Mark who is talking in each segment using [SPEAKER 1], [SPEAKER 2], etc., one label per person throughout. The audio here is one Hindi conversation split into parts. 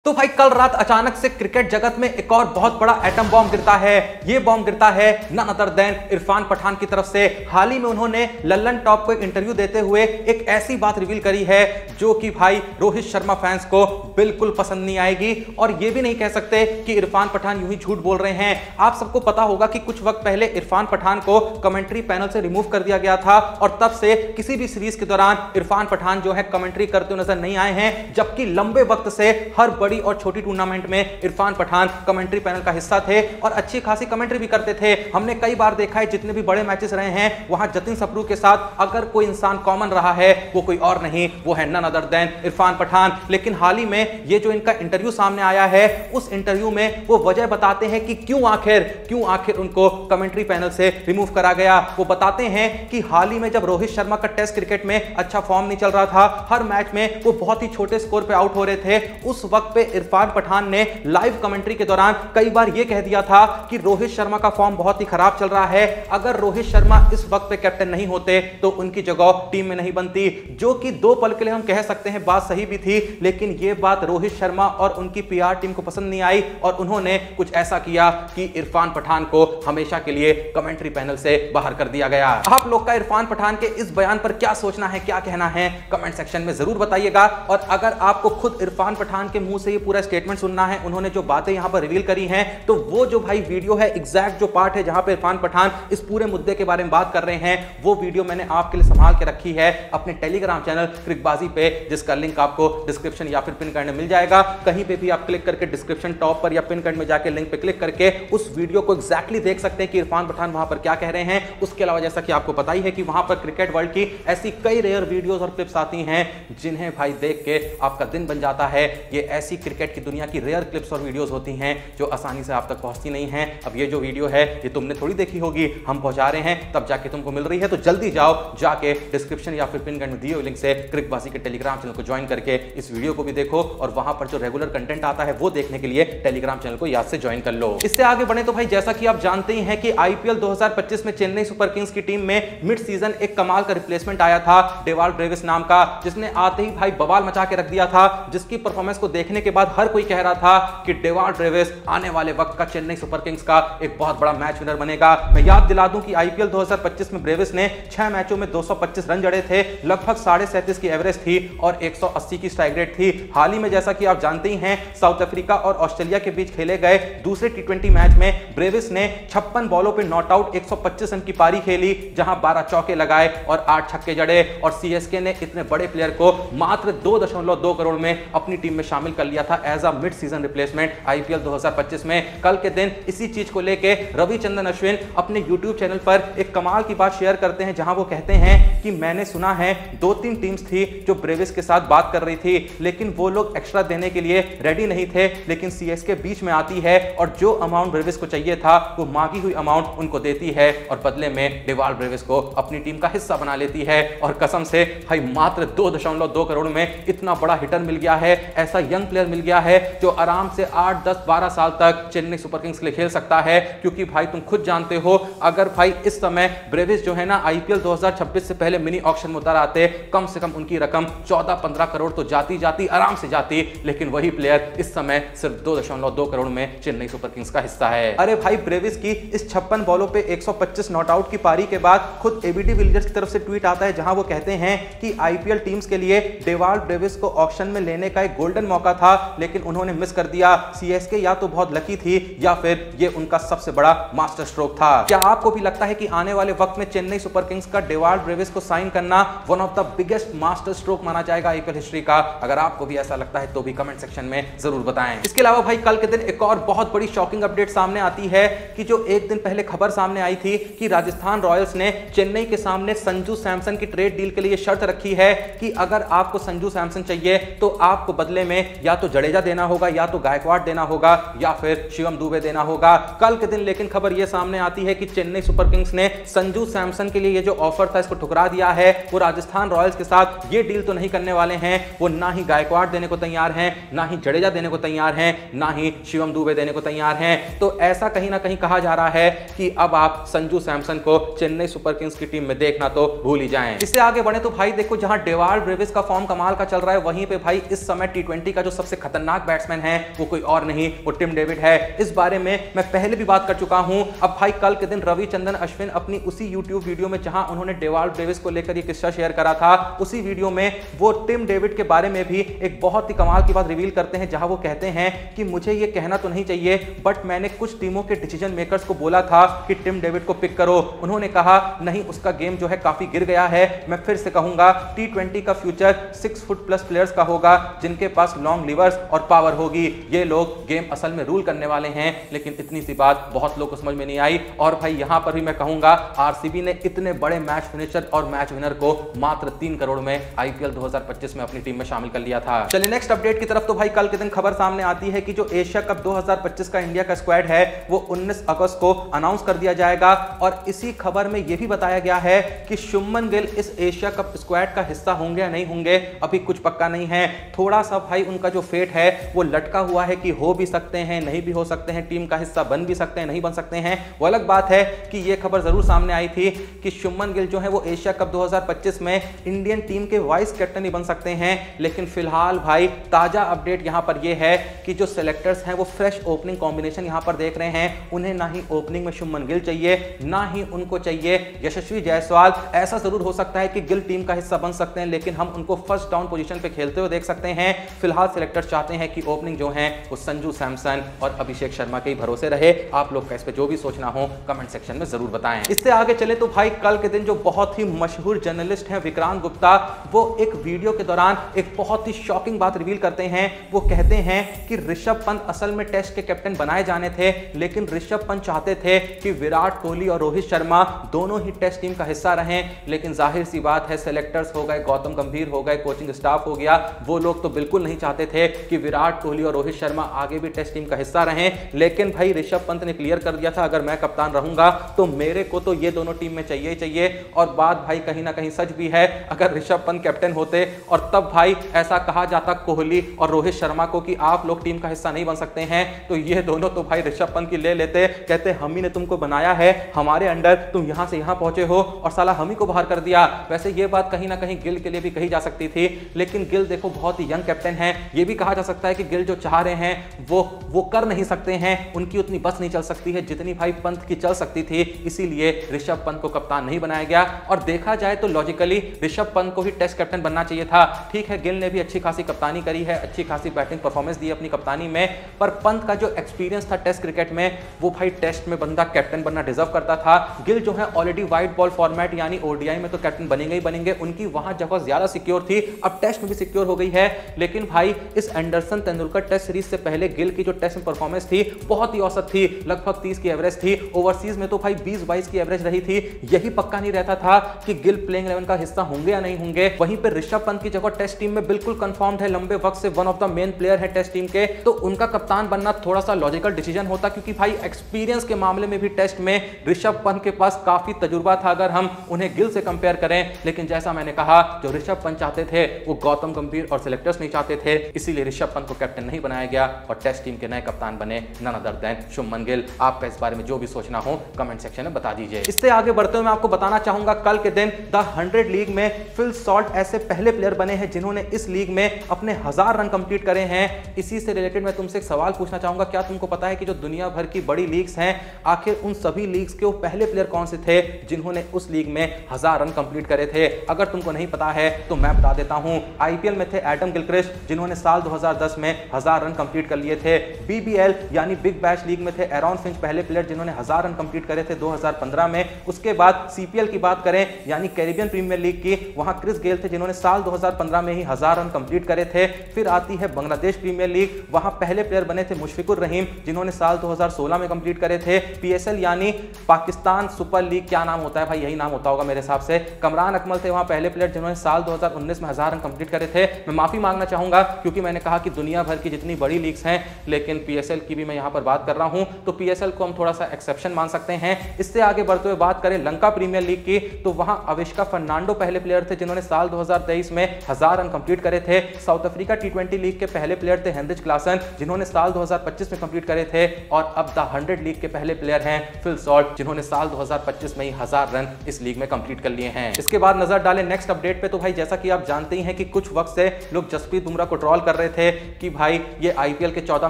[SPEAKER 1] तो भाई कल रात अचानक से क्रिकेट जगत में एक और बहुत बड़ा एटम बॉम्ब गिरता है। ये बॉम्ब गिरता है none other than Irfan Pathan की तरफ से। हाल ही में उन्होंने लल्लन टॉप को एक इंटरव्यू देते हुए एक ऐसी बात रिवील करी है जो कि भाई रोहित शर्मा फैंस को बिल्कुल पसंद नहीं आएगी। और ये भी नहीं कह सकते कि इरफान पठान यूं ही झूठ बोल रहे हैं। आप सबको पता होगा कि कुछ वक्त पहले इरफान पठान को कमेंट्री पैनल से रिमूव कर दिया गया था और तब से किसी भी सीरीज के दौरान इरफान पठान जो है कमेंट्री करते हुए नजर नहीं आए हैं, जबकि लंबे वक्त से हर बड़ी और छोटी टूर्नामेंट में इरफान पठान कमेंट्री पैनल का हिस्सा थे और अच्छी खासी कमेंट्री भी करते थे। हमने कई बार देखा है जितने भी बड़े मैचेस रहे हैं वहां जतिन सप्रू के साथ अगर कोई इंसान कॉमन रहा है वो कोई और नहीं, वो है none other than Irfan Pathan. लेकिन हाल ही में ये जो इनका इंटरव्यू सामने आया है उस इंटरव्यू में वो वजह बताते हैं कि क्यों आखिर उनको कमेंट्री पैनल से रिमूव करा गया। वो बताते हैं कि हाल ही में जब रोहित शर्मा का टेस्ट क्रिकेट में अच्छा फॉर्म नहीं चल रहा था, हर मैच में वो बहुत ही छोटे स्कोर पे आउट हो रहे थे, उस वक्त पे इरफान पठान ने लाइव कमेंट्री के दौरान कई बार यह कह दिया था कि रोहित शर्मा का फॉर्म बहुत ही खराब चल रहा है, अगर रोहित शर्मा इस वक्त पे कैप्टन नहीं होते तो उनकी जगह टीम में नहीं बनती। जो कि दो पल के लिए हम कह सकते हैं बात सही भी थी, लेकिन यह बात रोहित शर्मा और उनकी पीआर टीम को पसंद नहीं आई और उन्होंने कुछ ऐसा किया कि इरफान पठान को हमेशा के लिए कमेंट्री पैनल से बाहर कर दिया गया। आप लोग का इरफान पठान के इस बयान पर क्या सोचना है, क्या कहना है, कमेंट सेक्शन में जरूर बताइएगा। और अगर आपको खुद इरफान पठान के मुंह से ये पूरा स्टेटमेंट सुनना है, उन्होंने जो बातें यहां पर रिवील करी हैं, तो वो जो भाई वीडियो है, एग्जैक्ट जो पार्ट है जहां पे इरफान पठान इस पूरे मुद्दे के बारे में बात कर रहे हैं, वो वीडियो मैंने आपके लिए संभाल के रखी है अपने टेलीग्राम चैनल क्रिकबाजी पे, जिसका लिंक आपको डिस्क्रिप्शन या फिर पिन कार्ड में मिल जाएगा। कहीं पे भी आप क्लिक करके डिस्क्रिप्शन टॉप पर या पिन कार्ड में जाके लिंक पे क्लिक करके उस वीडियो को एग्जैक्टली देख सकते हैं कि इरफान पठान वहां पर क्या कह रहे हैं। उसके अलावा जैसा कि आपको पता ही है कि वहां पर क्रिकेट वर्ल्ड की ऐसी कई रेयर वीडियोस और क्लिप्स आती हैं जिन्हें भाई देख के आपका दिन बन जाता है। ये ऐसी क्रिकेट की दुनिया की रेयर क्लिप्स और वीडियोस होती हैं जो आसानी से आप तक पहुंचती नहीं हैं। अब ये जो वीडियो है ये तुमने थोड़ी देखी होगी, हम पहुंचा रहे हैं तब जाके तुमको मिल रही है। तो जल्दी जाओ, जाके डिस्क्रिप्शन या फिर पिन कार्ड में दिए हुए लिंक से क्रिकबाजी के टेलीग्राम चैनल को ज्वाइन करके इस वीडियो को भी देखो और वहां पर जो रेगुलर कंटेंट आता है वो देखने के लिए टेलीग्राम चैनल को याद से ज्वाइन कर लो। इससे आगे बढ़े तो भाई जैसा कि आप जानते ही हैं कि आईपीएल 2025 में चेन्नई सुपर किंग्स की टीम में मिड सीजन एक कमाल का रिप्लेसमेंट आया था डेवाल्ड ब्रेविस नाम का, जिसने आते ही भाई बवाल मचा के रख दिया था, जिसकी परफॉर्मेंस को देखने के बाद हर कोई कह रहा था कि डेवाल्ड ब्रेविस आने वाले वक्त का चेन्नई सुपर किंग्स का एक बहुत बड़ा मैच विनर बनेगा। मैं याद दिला दूं कि आईपीएल 2025 में ब्रेविस ने 6 मैचों में 225 रन जड़े थे, लगभग 37.5 की एवरेज थी और 180 की स्ट्राइक रेट थी। हाल ही में जैसा कि आप जानते ही हैं साउथ अफ्रीका और ऑस्ट्रेलिया के बीच खेले गए दूसरे टी20 मैच में ब्रेविस ने 56 बॉलों पे नॉट आउट 125 रन की पारी खेली, जहां 12 चौके लगाए और 8 छक्के जड़े और सीएसके ने इतने बड़े प्लेयर को मात्र 2.2 करोड़ में अपनी टीम में शामिल कर लिया था as a mid season replacement IPL 2025 में। कल के दिन इसी चीज को लेके रविचंद्रन अश्विन अपने यूट्यूब चैनल पर एक कमाल की बात शेयर करते हैं, जहां वो कहते हैं कि मैंने सुना है 2-3 टीम्स थी जो ब्रेविस के साथ बात कर रही थी, लेकिन वो लोग एक्स्ट्रा देने के लिए रेडी नहीं थे, लेकिन सीएसके बीच में आती है और जो अमाउंट ब्रेविस को चाहिए था वो मांगी हुई अमाउंट उनको देती है और बदले में डेवाल्ड ब्रेविस को अपनी टीम का हिस्सा बना लेती है। और कसम से भाई मात्र 2.2 करोड़ में इतना बड़ा हिटर मिल गया है, ऐसा यंग प्लेयर मिल गया है जो आराम से 8, 10, 12 साल तक चेन्नई सुपर किंग्स के लिए खेल सकता है। क्योंकि भाई तुम खुद जानते हो अगर भाई इस समय ब्रेविस जो है ना आईपीएल 2026 से पहले मिनी ऑक्शन में उतर आते, कम से कम उनकी रकम 14-15 करोड़ तो जाती आराम से जाती, लेकिन वही प्लेयर इस समय सिर्फ 2.2 करोड़ में चेन्नई सुपर किंग्स का हिस्सा है। अरे भाई ब्रेविस की इस 56 बॉलों पे 125 नॉट आउट की पारी के बाद खुद एबीडी विलियर्स की तरफ से ट्वीट आता है जहां वो कहते हैं कि आईपीएल टीम्स के लिए डेवाल्ड ब्रेविस को ऑक्शन में लेने का एक गोल्डन मौका था, लेकिन उन्होंने मिस कर दिया। सीएसके या तो बहुत लकी थी या फिर ये उनका सबसे बड़ा मास्टर स्ट्रोक था। क्या आपको भी लगता है कि आने वाले वक्त में चेन्नई सुपर किंग्स का डेवाल्ड ब्रेविस को साइन करना one of the biggest master stroke माना जाएगा आईपीएल हिस्ट्री का? अगर आपको भी ऐसा लगता है तो भी कमेंट सेक्शन में जरूर बताएं। इसके अलावा भाई कल के दिन एक और बहुत बड़ी शॉकिंग अपडेट सामने आती है कि जो एक दिन पहले खबर सामने आई थी कि राजस्थान रॉयल्स ने चेन्नई के सामने संजू सैमसन की ट्रेड डील के लिए शर्त रखी है कि अगर आपको संजू सैमसन चाहिए तो आपको बदले में या तो जडेजा देना होगा, या तो गायकवाड़ देना होगा, या फिर शिवम दुबे देना होगा। कल के दिन लेकिन खबर यह सामने आती है कि चेन्नई सुपर किंग्स ने संजू सैमसन के लिए ये जो ऑफर था इसको ठुकरा दिया है। वो राजस्थान रॉयल्स के साथ ये डील तो नहीं करने वाले हैं, वो ना ही गायकवाड़ देने को तैयार हैं, ना ही जडेजा देने को तैयार हैं, ना ही शिवम दुबे देने को तैयार हैं। तो ऐसा कहीं ना कहीं कहा जा रहा है कि अब आप संजू सैमसन को चेन्नई सुपर किंग्स की टीम में देखना तो भूल ही जाएं। इससे आगे बढ़े तो भाई देखो, जहां डेवाल्ड ब्रेविस का फॉर्म कमाल का चल रहा है, वहीं पे भाई इस समय टी20 का जो सबसे खतरनाक बैट्समैन है वो कोई और नहीं, वो टिम डेविड है। इस बारे में मैं पहले भी बात कर चुका हूं। अब भाई कल के दिन रविचंद्रन अश्विन अपनी उसी यूट्यूब वीडियो में जहां उन्होंने डेवाल्ड ब्रेविस को लेकर ये किस्सा शेयर करा था, उसी वीडियो में वो टिम डेविड के बारे में भी एक बहुत ही कमाल की बात रिवील करते हैं, जहां वो कहते हैं कि मुझे ये कहना तो नहीं चाहिए, बट मैंने कुछ टीमों के डिसीजन मेकर्स को बोला था कि टिम डेविड को पिक करो। उन्होंने कहा नहीं, उसका गेम जो है काफी गिर गया है। मैं फिर से कहूंगा, टी20 का फ्यूचर 6 फुट प्लस प्लेयर्स का होगा, जिनके पास लॉन्ग लिवर्स और पावर होगी। ये लोग गेम असल में रूल करने वाले हैं। लेकिन इतनी सी बात बहुत लोग को समझ में नहीं आई। और भाई यहां पर भी मैं कहूंगा, आरसीबी ने इतने बड़े मैच फिनिशर और मैच विनर को मात्र 3 करोड़ में आईपीएल 2025 में अपनी टीम में शामिल कर लिया था। चलिए नेक्स्ट अपडेट की तरफ। तो भाई कल के दिन खबर सामने आती है कि जो एशिया कप 2025 का इंडिया का स्क्वाड है वो 19 अगस्त को अनाउंस कर दिया जाएगा। और इसी खबर में यह भी बताया गया है कि शुभमन गिल इस एशिया कप स्क्वाड का हिस्सा होंगे या नहीं होंगे, अभी कुछ पक्का नहीं है। थोड़ा सा भाई उनका जो फेट है वो लटका हुआ है कि हो भी सकते हैं, नहीं भी हो सकते हैं, टीम का हिस्सा बन भी सकते हैं, नहीं बन सकते हैं। वो अलग बात है कि यह खबर जरूर सामने आई थी कि शुभमन गिल जो है वो एशिया कप 2025 में इंडियन टीम के वाइस कैप्टन ही बन सकते हैं। लेकिन फिलहाल भाई ताजा अपडेट यहां पर यह है कि जो सिलेक्टर्स हैं वो फ्रेश ओपनिंग कॉम्बिनेशन यहां पर देख रहे हैं। उन्हें ना ही ओपनिंग में शुभमन गिल चाहिए, ना ही उनको चाहिए यशस्वी जायसवाल। ऐसा जरूर हो सकता है कि गिल टीम का हिस्सा बन सकते हैं, लेकिन हम उनको फर्स्ट डाउन पोजीशन पे खेलते हुए देख सकते हैं। फिलहाल सिलेक्टर्स चाहते हैं कि ओपनिंग जो है वो संजू सैमसन और अभिषेक शर्मा के ही भरोसे रहे। आप लोग का इस पे जो भी सोचना हो कमेंट सेक्शन में जरूर बताएं। इससे आगे चले तो भाई कल के दिन जो बहुत ही मशहूर जर्नलिस्ट हैं विक्रांत गुप्ता, वो एक वीडियो के दौरान एक बहुत ही शॉकिंग बात रिवील करते हैं। वो कहते हैं कि ऋषभ पंत असल में टेस्ट के कैप्टन बनाए जाने थे, लेकिन ऋषभ पंत चाहते थे कि विराट कोहली और रोहित शर्मा दोनों ही टेस्ट टीम का हिस्सा रहें। लेकिन जाहिर सी बात है, सेलेक्टर्स हो गए, गौतम गंभीर हो गए, कोचिंग स्टाफ हो गया, वो लोग तो बिल्कुल नहीं चाहते थे कि विराट कोहली और रोहित शर्मा आगे भी टेस्ट टीम का हिस्सा रहें। लेकिन भाई ऋषभ पंत ने क्लियर कर दिया था, अगर मैं कप्तान रहूंगा तो मेरे को तो ये दोनों टीम में चाहिए ही चाहिए। और बात भाई कहीं ना कहीं सच भी है, अगर ऋषभ पंत कैप्टन होते और तब भाई ऐसा कहा जाता कोहली और रोहित शर्मा को कि आप लोग टीम का हिस्सा नहीं बन सकते हैं, तो ये दोनों तो भाई ऋषभ पंत की ले लेते, कहते हम ही ने तुमको बनाया है, हमारे अंडर तुम यहां से यहां पहुंचे हो और साला हम ही को बाहर कर दिया। वैसे ये बात कहीं ना कहीं गिल के लिए भी कही जा सकती थी, लेकिन गिल देखो बहुत ही यंग कैप्टन है। ये भी कहा जा सकता है कि गिल जो चाह रहे हैं वो कर नहीं सकते हैं, उनकी उतनी बस नहीं चल सकती है जितनी भाई पंत की चल सकती थी। इसीलिए ऋषभ पंत को कप्तान नहीं बनाया गया। और देखा जाए तो लॉजिकली ऋषभ पंत को ही टेस्ट कैप्टन बनना चाहिए था। ठीक है, गिल ने भी अच्छी खासी कप्तानी करी है, अच्छी खासी बैटिंग परफॉर्मेंस दी अपनी कप्तानी में, पर पंत का जो एक्सपीरियंस था टेस्ट क्रिकेट में, वो भाई टेस्ट में बंदा कैप्टन बनना डिजर्व करता था। गिल जो है ऑलरेडी व्हाइट बॉल फॉर्मेट यानी ओडीआई में तो कैप्टन बनेंगे ही बनेंगे, उनकी वहां जगह ज्यादा सिक्योर थी, अब टेस्ट में भी सिक्योर हो गई है। लेकिन भाई इस एंडरसन तेंदुलकर टेस्ट सीरीज से पहले गिल की जो टेस्ट में परफॉर्मेंस थी बहुत ही औसत थी, लगभग 30 की एवरेज थी। ओवरसीज में तो भाई 20-22 की एवरेज रही थी। यही पक्का नहीं रहता था कि गिल प्लेइंग 11 का हिस्सा होंगे या नहीं होंगे। वहीं पे ऋषभ पंत की जगह टेस्ट टीम में बिल्कुल कंफर्म्ड है, लंबे वक्त से one of the main player है टेस्ट टीम के, तो उनका कप्तान बनना थोड़ा सा लॉजिकल डिसीजन होता, क्योंकि भाई एक्सपीरियंस के मामले में भी टेस्ट में ऋषभ पंत के पास काफी तजुर्बा था अगर हम उन्हें गिल से कंपेयर करें। लेकिन जैसा मैंने कहा, जो ऋषभ पंत चाहते थे वो गौतम गंभीर और सिलेक्टर्स नहीं चाहते थे, इसीलिए ऋषभ पंत को कैप्टन नहीं बनाया गया और टेस्ट टीम के नए कप्तान बने none other than Shubman Gill. आपका इस बारे में जो भी सोचना हो कमेंट सेक्शन में बता दीजिए। इससे आगे बढ़ते हुए मैं आपको बताना चाहूंगा, कल के दिन द 100 लीग में फिल सॉल्ट ऐसे पहले प्लेयर बने हैं जिन्होंने इस लीग में अपने 1000 रन कंप्लीट करे हैं। इसी से रिलेटेड मैं तुमसे एक सवाल पूछना चाहूंगा, क्या तुमको पता है कि जो दुनिया भर की बड़ी लीग्स हैं, आखिर उन सभी लीग्स के वो पहले प्लेयर कौन से थे जिन्होंने उस लीग में 1000 रन कंप्लीट करे थे? अगर तुमको नहीं पता है तो मैं बता देता हूं। आईपीएल में थे एडम गिलक्रिस्ट जिन्होंने साल 2010 में 1000 रन कंप्लीट कर लिए थे। बीबीएल यानी बिग बैश लीग में थे एरॉन फिंच पहले प्लेयर जिन्होंने 1000 रन कंप्लीट करे थे 2015 में। उसके बाद सीपीएल की बात करें यानी कैरिबियन प्रीमियर लीग की, वहां क्रिस गेल थे जिन्होंने साल 2015 में ही 1000 रन कंप्लीट करे थे। फिर आती है बांग्लादेश प्रीमियर लीग, वहां पहले प्लेयर बने थे मुशफिकुर रहीम जिन्होंने साल 2016 में कंप्लीट करे थे। पीएसएल यानी पाकिस्तान सुपर लीग, क्या नाम होता है भाई, यही नाम होता होगा मेरे हिसाब से, कमरान अकमल थे वहां पहले प्लेयर जिन्होंने साल 2019 में 1000 रन कंप्लीट करे थे। मैं माफी मांगना चाहूंगा क्योंकि मैंने कहा कि दुनिया भर की जितनी बड़ी लीग्स हैं, लेकिन पीएसएल की भी मैं यहां पर बात कर रहा हूं, तो पीएसएल को हम थोड़ा सा एक्सेप्शन मान सकते हैं। इससे आगे बढ़ते हुए बात करें लंका प्रीमियर लीग की, तो वहां अविष्का फर्नांडो पहले प्लेयर थे जिन्होंने साल 2023 में 1000 रन कंप्लीट करे थे। साउथ अफ्रीका टी20 लीग के पहले प्लेयर थे हेनरिच क्लासन जिन्होंने साल 2025 में कंप्लीट करे थे। और अब द 100 लीग के पहले प्लेयर हैं फिल सॉल्ट, जिन्होंने साल 2025 में ही 1000 रन इस लीग में कंप्लीट कर लिए हैं। इसके बाद नजर डालें नेक्स्ट अपडेट पे, तो भाई जैसा कि आप जानते ही हैं कि कुछ वक्त से लोग जसप्रीत बुमराह को ट्रोल कर रहे थे कि भाई ये आईपीएल के 14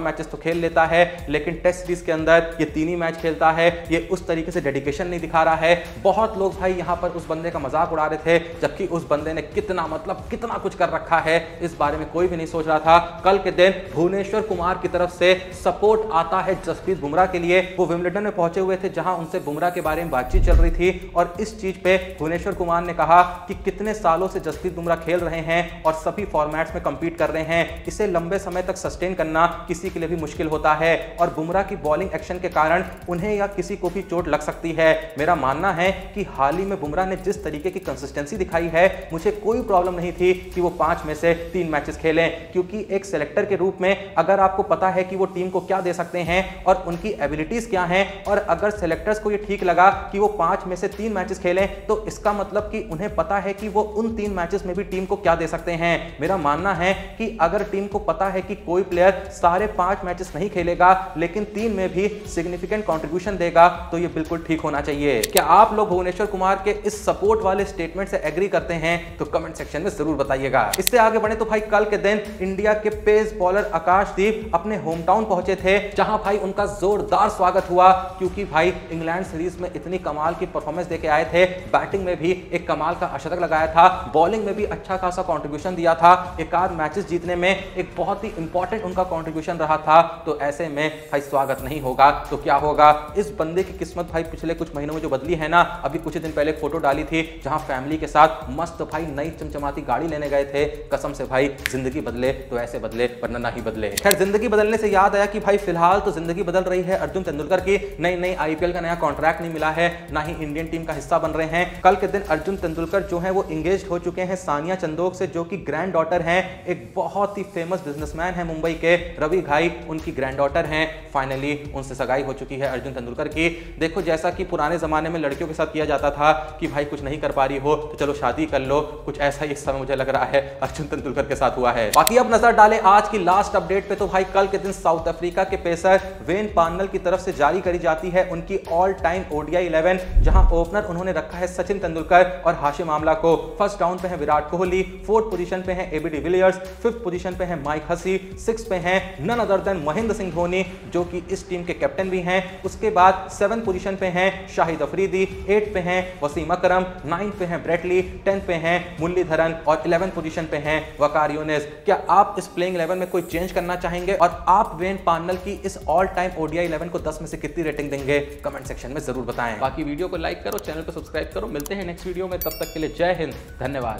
[SPEAKER 1] मैचेस तो खेल लेता है, लेकिन टेस्ट सीरीज के अंदर ये 3 ही मैच खेलता है, ये उस तरीके से डेडिकेशन नहीं दिखा रहा है। बहुत लोग भाई यहां पर उस बंदे का मजाक उड़ा रहे थे, जबकि उस बंदे ने कितना कुछ कर रखा है इस बारे में कोई भी नहीं सोच रहा था। कल के दिन भुवनेश्वर कुमार की तरफ से सपोर्ट आता है जसप्रीत बुमराह के लिए। वो विंबलडन में पहुंचे हुए थे, जहां उनसे बुमराह के बारे में बातचीत चल रही थी, और इस चीज पे भुवनेश्वर कुमार ने कहा कि कितने सालों से जसप्रीत बुमराह खेल रहे हैं और सभी फॉर्मेट्स में कंपीट कर रहे हैं, इसे लंबे समय तक सस्टेन करना किसी के लिए भी मुश्किल होता है, और बुमराह की बॉलिंग एक्शन के कारण उन्हें या किसी को भी चोट लग सकती है। मेरा मानना है कि हाल ही में बुमराह ने जिस तरीके की कंसिस्टेंसी दिखाई है, मुझे कोई प्रॉब्लम नहीं थी कि वो 5 में से 3 मैचेस खेलें, क्योंकि एक सेलेक्टर के रूप में अगर आपको पता है कि वो टीम को क्या दे सकते हैं और उनकी एबिलिटीज क्या हैं, और अगर सेलेक्टर्स को ये ठीक लगा कि वो 5 में से 3 मैचेस खेलें, तो इसका मतलब कि उन्हें पता है कि वो उन 3 मैचेस में भी टीम को क्या दे सकते हैं। मेरा मानना है कि अगर टीम को पता है कि कोई प्लेयर सारे 5 मैचेस नहीं खेलेगा लेकिन 3 में भी सिग्निफिकेंट कंट्रीब्यूशन देगा, तो ये बिल्कुल ठीक होना चाहिए। क्या आप लोग भुवनेश्वर कुमार के इस सपोर्ट वाले स्टेटमेंट से एग्री करते हैं? तो कमेंट सेक्शन में जरूर बताइएगा। इससे आगे बढ़े तो भाई कल के दिन इंडिया के पेस बॉलर आकाशदीप अपने होम टाउन पहुंचे थे, जहां भाई उनका जोरदार स्वागत हुआ, क्योंकि भाई इंग्लैंड सीरीज में इतनी कमाल की परफॉर्मेंस देके आए थे। बैटिंग में भी एक कमाल का शतक लगाया था, बॉलिंग में भी अच्छा खासा कंट्रीब्यूशन दिया था, एक आध मैचेस जीतने में एक बहुत ही इंपॉर्टेंट उनका कंट्रीब्यूशन रहा था। तो ऐसे में भाई स्वागत नहीं होगा तो क्या होगा? इस बंदे की किस्मत भाई पिछले कुछ महीनों में जो बदली है ना, अभी कुछ दिन पहले एक फोटो डाली थी जहां फैमिली के साथ मस्त भाई नई चमचमाती गाड़ी लेने गए थे। कसम से भाई जिंदगी बदले तो ऐसे बदले, वरना ना ही बदले। खैर, जिंदगी बदलने से याद आया कि भाई फिलहाल तो जिंदगी बदल रही है अर्जुन तेंदुलकर की। नई आईपीएल का नया कॉन्ट्रैक्ट नहीं मिला है, ना ही इंडियन टीम का हिस्सा बन रहे हैं। कल के दिन अर्जुन तेंदुलकर जो है वो इंगेज हो चुके हैं सानिया चंदोक से, जो कि ग्रैंड डॉटर हैं एक बहुत ही फेमस बिजनेसमैन है मुंबई के, रवि घाई उनकी ग्रैंड डॉटर हैं। फाइनली उनसे सगाई हो चुकी है अर्जुन तेंदुलकर की। देखो, जैसा कि पुराने जमाने में लड़कियों के साथ किया जाता था कि भाई कुछ नहीं कर पा रही हो तो चलो शादी कर लो, कुछ ऐसा ही इस समय मुझे लग रहा है अर्जुन तेंदुलकर के साथ हुआ है। बाकी अब नजर डालें आज की लास्ट अपडेट पे, तो भाई कल के दिन साउथ अफ्रीका के पेसर वेन पार्नेल की तरफ से जारी करी जाती है उनकी ऑल टाइम ओडीआई 11, जहां ओपनर उन्होंने रखा है सचिन तेंदुलकर और हाशिम आमला को। फर्स्ट डाउन पे है विराट कोहली, 4th पोजीशन पे है एबी डिविलियर्स, 5th पोजीशन पे है माइक हसी, 6th पे है none other than Mahendra Singh Dhoni, जो कि इस टीम के कैप्टन भी हैं। उसके बाद 7th पोजीशन पे हैं शाहिद अफरीदी, 8th पे हैं वसीम अकरम, 9th पे हैं ब्रेटली, 10th पे हैं मुरलीधरन और 11th पोजीशन पे हैं वकार यूनिस। क्या आप इस प्लेइंग 11 में कोई चेंज करना चाहेंगे और आप वेन पार्नेल की इस ऑल टाइम ओडीआई 11 को 10 में से कितनी रेटिंग देंगे? कमेंट सेक्शन में जरूर बताएं। बाकी वीडियो को लाइक करो, चैनल को सब्सक्राइब करो। मिलते हैं नेक्स्ट वीडियो में, तब तक के लिए जय हिंद, धन्यवाद।